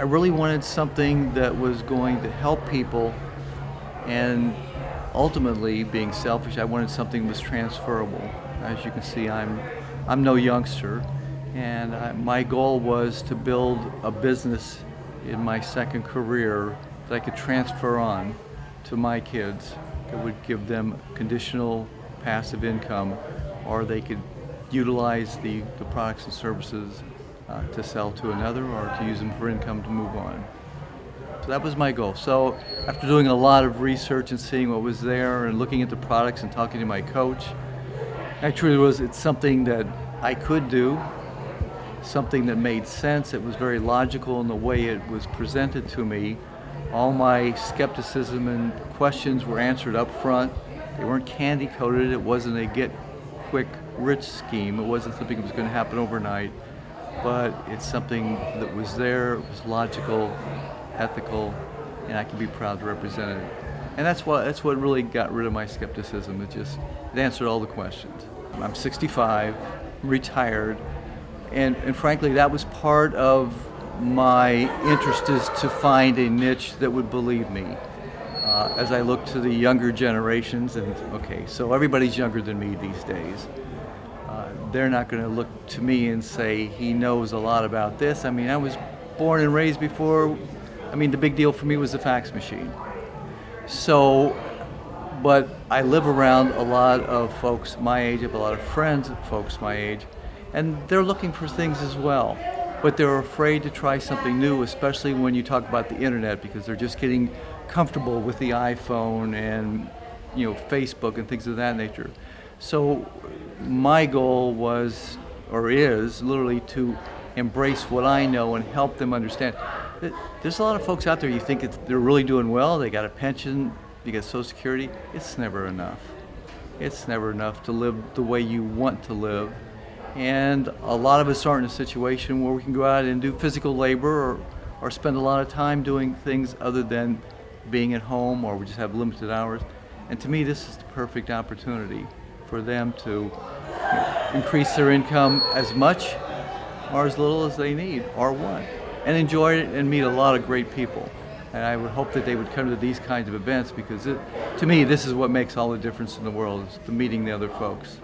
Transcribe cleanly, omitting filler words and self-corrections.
I really wanted something that was going to help people, and ultimately, being selfish, I wanted something that was transferable. As you can see, I'm no youngster, and my goal was to build a business in my second career that I could transfer on to my kids, that would give them conditional passive income, or they could utilize the products and services to sell to another, or to use them for income to move on. So that was my goal. So after doing a lot of research and seeing what was there and looking at the products and talking to my coach, actually it's something that I could do, something that made sense. It was very logical in the way it was presented to me. All my skepticism and questions were answered up front. They weren't candy coated. It wasn't a get quick rich scheme. It wasn't something that was going to happen overnight, but it's something that was there. It was logical, ethical, and I can be proud to represent it. And that's what really got rid of my skepticism. It answered all the questions. I'm 65, retired, and frankly, that was part of my interest, is to find a niche that would believe me. As I look to the younger generations, and okay, so everybody's younger than me these days. They're not going to look to me and say he knows a lot about this. I mean, I was born and raised before. I mean, the big deal for me was the fax machine. So, but I live around a lot of folks my age. I have a lot of friends of folks my age, and they're looking for things as well. But they're afraid to try something new, especially when you talk about the internet, because they're just getting comfortable with the iPhone and Facebook and things of that nature. So my goal was, or is, literally to embrace what I know and help them understand. There's a lot of folks out there, you think they're really doing well, they got a pension, you get Social Security. It's never enough. It's never enough to live the way you want to live. And a lot of us aren't in a situation where we can go out and do physical labor, or spend a lot of time doing things other than being at home, or we just have limited hours. And to me, this is the perfect opportunity for them to increase their income as much or as little as they need or want, and enjoy it and meet a lot of great people. And I would hope that they would come to these kinds of events, because to me, this is what makes all the difference in the world, is the meeting the other folks.